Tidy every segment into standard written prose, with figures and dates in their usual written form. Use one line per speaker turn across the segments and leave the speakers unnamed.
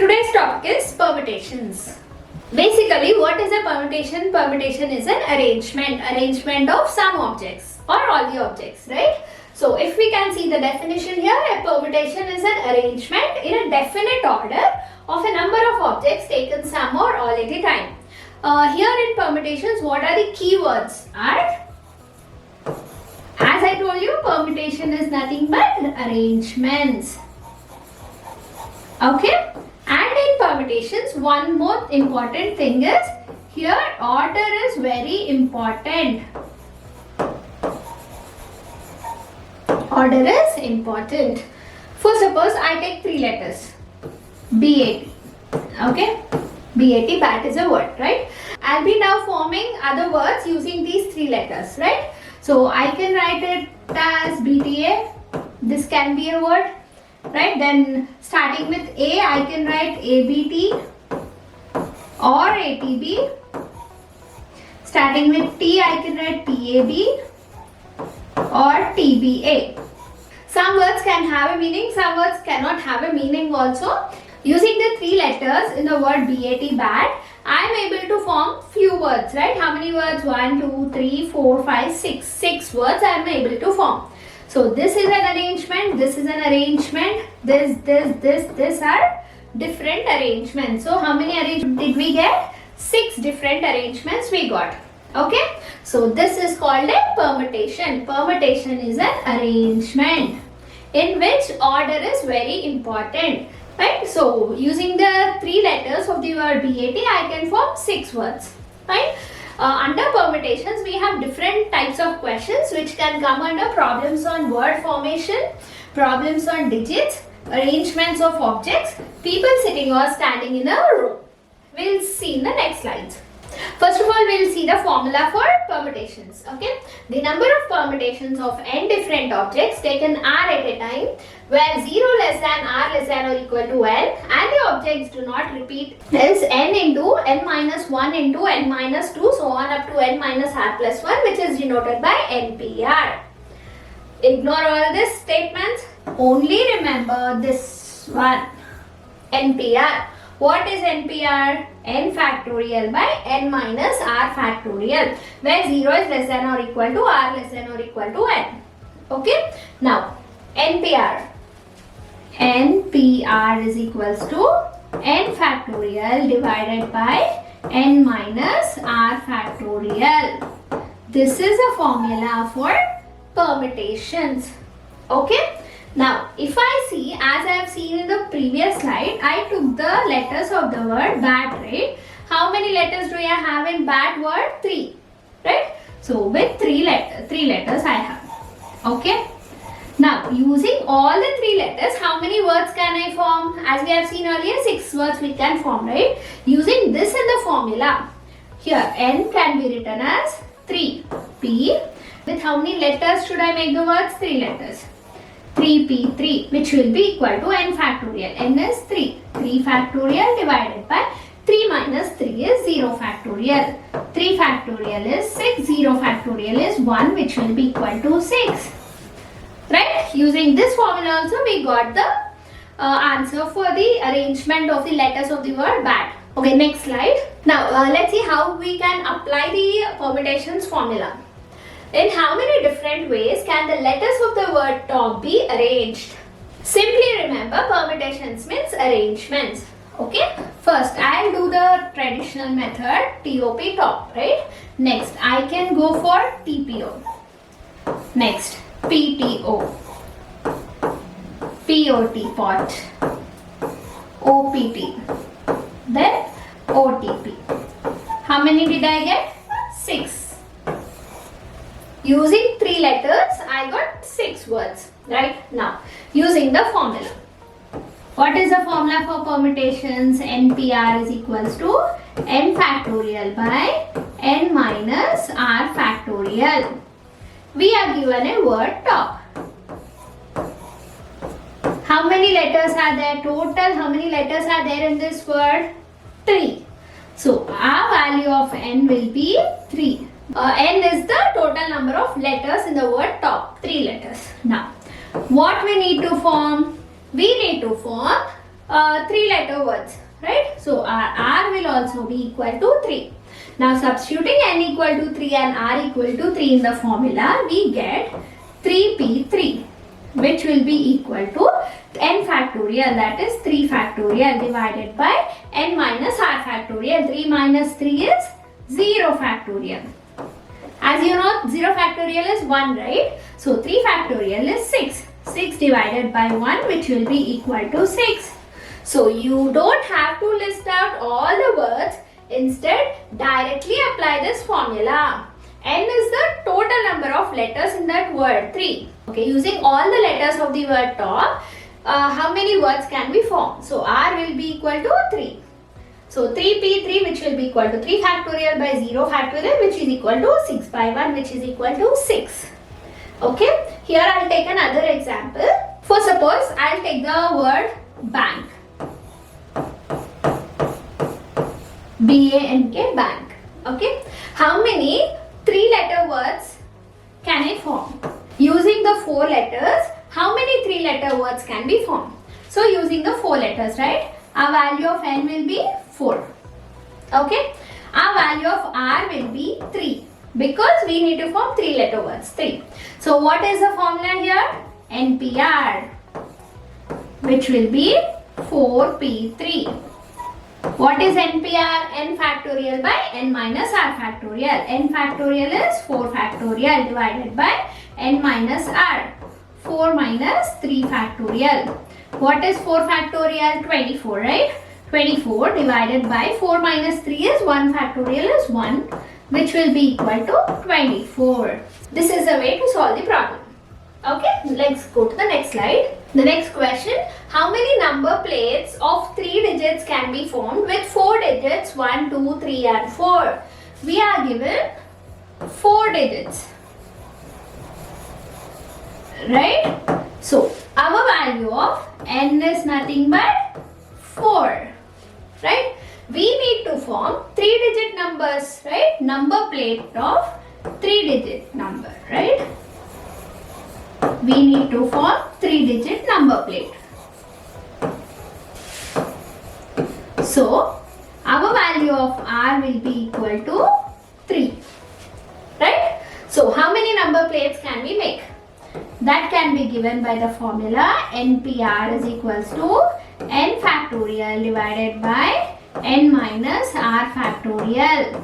Today's topic is permutations. Basically, what is a permutation? Permutation is an arrangement of some objects or all the objects, right? So, if we can see the definition here, a permutation is an arrangement in a definite order of a number of objects taken some or all at a time. Here in permutations, what are the keywords? As I told you, permutation is nothing but arrangements. Okay? And in permutations, one more important thing is, here order is very important. Order is important. For suppose I take three letters. BAT. Okay? BAT, bat is a word, right? I'll be now forming other words using these three letters, right? So I can write it as BTA. This can be a word, right? Then starting with A, I can write ABT or ATB. Starting with T, I can write TAB or TBA. Some words can have a meaning, some words cannot have a meaning also. Using the three letters in the word BAT, bat, I am able to form few words, right? How many words? 1, 2, 3, 4, 5, 6. 6 words I am able to form. So this is an arrangement, this is an arrangement, this are different arrangements. So how many arrangements did we get? 6 different arrangements we got. Okay? So this is called a permutation. Permutation is an arrangement in which order is very important. Right? So using the three letters of the word BAT, I can form 6 words. Right? Under permutations, we have different types of questions which can come under problems on word formation, problems on digits, arrangements of objects, people sitting or standing in a row. We'll see in the next slides. First of all, we'll see the formula for permutations. Okay, the number of permutations of n different objects taken r at a time, where 0 less than r less than or equal to n, and the objects do not repeat, is n into n minus 1 into n minus 2, so on up to n minus r plus 1, which is denoted by NPR. Ignore all these statements. Only remember this one, NPR. What is NPR? N factorial by n minus r factorial, where 0 is less than or equal to r less than or equal to n. Okay? Now, NPR. NPR is equals to n factorial divided by n minus r factorial. This is a formula for permutations. Okay? Now, if I see, as I have seen in the previous slide, I took the letters of the word bat, right? How many letters do I have in bat word? 3, right? So, with three letters I have. Okay? Now, using all the 3 letters, how many words can I form? As we have seen earlier, 6 words we can form, right? Using this in the formula, here n can be written as 3. P. With how many letters should I make the words? 3 letters. 3p3, which will be equal to n factorial. N is 3. 3 factorial divided by 3 minus 3 is 0 factorial. 3 factorial is 6. 0 factorial is 1, which will be equal to 6. Right? Using this formula also, we got the answer for the arrangement of the letters of the word bat. Okay, next slide. Now, let's see how we can apply the permutations formula. In how many different ways can the letters of the word top be arranged? Simply remember, permutations means arrangements. Okay? First, I'll do the traditional method, TOP, top, right? Next, I can go for TPO. Next, PTO. POT, pot. OPT. Then, OTP. How many did I get? 6. Using 3 letters, I got 6 words. Right? Now, using the formula. What is the formula for permutations? NPR is equals to n factorial by n minus r factorial. We are given a word top. How many letters are there? Total, how many letters are there in this word? 3. So, our value of n will be 3. N is the total number of letters in the word top, 3 letters. Now, what we need to form? We need to form 3-letter words, right? So our R will also be equal to 3. Now substituting n equal to 3 and R equal to 3 in the formula, we get 3p3, which will be equal to n factorial, that is 3 factorial divided by n minus R factorial. 3 minus 3 is 0 factorial. As you know, 0 factorial is 1, right? So 3 factorial is 6. 6 divided by 1, which will be equal to 6. So you don't have to list out all the words. Instead, directly apply this formula. N is the total number of letters in that word, 3. Okay, using all the letters of the word top, how many words can be formed? So R will be equal to 3. So 3p3, which will be equal to 3 factorial by 0 factorial, which is equal to 6 by 1, which is equal to 6. Okay, here I'll take another example. For suppose I'll take the word bank. B-A-N-K, bank. Okay, how many 3-letter words can I form? Using the 4 letters, how many 3-letter words can be formed? So using the 4 letters, right? Our value of n will be 4. Okay, our value of R will be 3 because we need to form 3-letter words, 3. So what is the formula here? NPR, which will be 4p3. What is NPR? N factorial by n minus R factorial. N factorial is 4 factorial divided by n minus R. 4 minus 3 factorial. What is 4 factorial? 24, right? 24 divided by 4 minus 3 is 1 factorial is 1, which will be equal to 24. This is the way to solve the problem. Okay, let's go to the next slide. The next question, how many number plates of 3 digits can be formed with 4 digits 1, 2, 3 and 4? We are given 4 digits. Right? So, our value of n is nothing but 4. Right? We need to form 3-digit numbers, right? Number plate of 3-digit number, right? We need to form 3-digit number plate. So, our value of R will be equal to 3. Right? So, how many number plates can we make? That can be given by the formula NPR is equals to n factorial divided by n minus R factorial,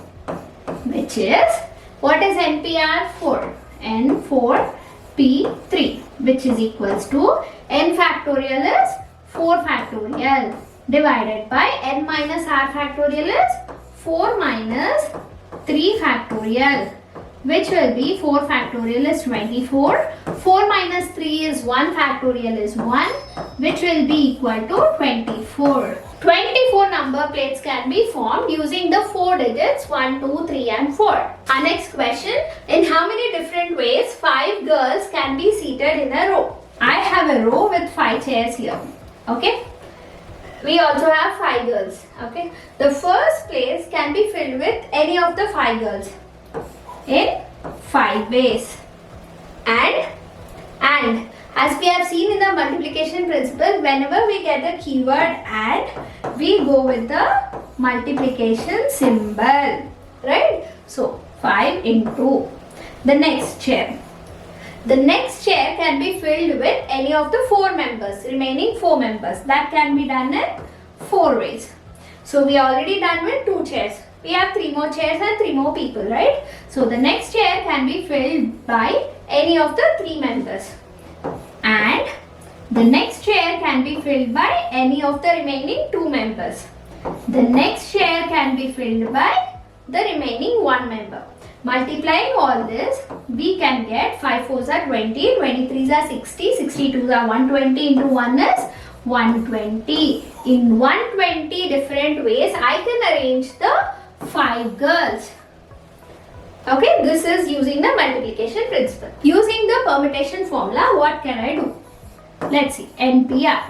which is, what is NPR? 4. N 4 P3, which is equals to n factorial is 4 factorial divided by n minus R factorial is 4 minus 3 factorial, which will be 4 factorial is 24. 4 minus 3 is 1 factorial is 1, which will be equal to 24. 24 number plates can be formed using the 4 digits 1, 2, 3 and 4. Our next question, in how many different ways 5 girls can be seated in a row? I have a row with 5 chairs here. Okay. We also have 5 girls. Okay. The first place can be filled with any of the 5 girls in 5 ways. And as we have seen in the multiplication principle, whenever we get the keyword and, we go with the multiplication symbol, right? So 5 into the next chair. The next chair can be filled with any of the 4 members, remaining 4 members. That can be done in 4 ways. So we already done with 2 chairs. We have 3 more chairs and 3 more people, right? So the next chair can be filled by any of the 3 members. And the next chair can be filled by any of the remaining 2 members. The next chair can be filled by the remaining 1 member. Multiplying all this, we can get 5 4s are 20, 23s are 60, 62s are 120 into 1 is 120. In 120 different ways, I can arrange the 5 girls. Okay, this is using the multiplication principle. Using the permutation formula, what can I do? Let's see, NPR.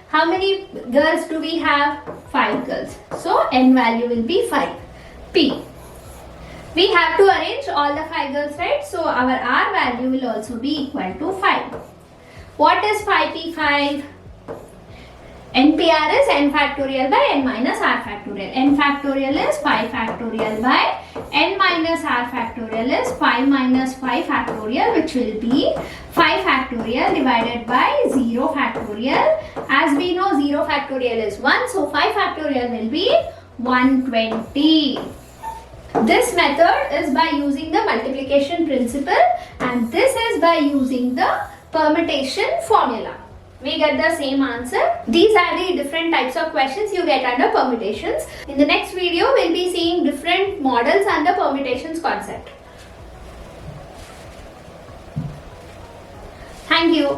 How many girls do we have? 5 girls. So, N value will be 5. P. We have to arrange all the 5 girls, right? So, our R value will also be equal to 5. What is 5P5? NPR is n factorial by n minus r factorial. N factorial is 5 factorial by n minus r factorial is 5 minus 5 factorial, which will be 5 factorial divided by 0 factorial. As we know, 0 factorial is 1, so 5 factorial will be 120. This method is by using the multiplication principle, and this is by using the permutation formula. We get the same answer. These are the different types of questions you get under permutations. In the next video, we'll be seeing different models under permutations concept. Thank you.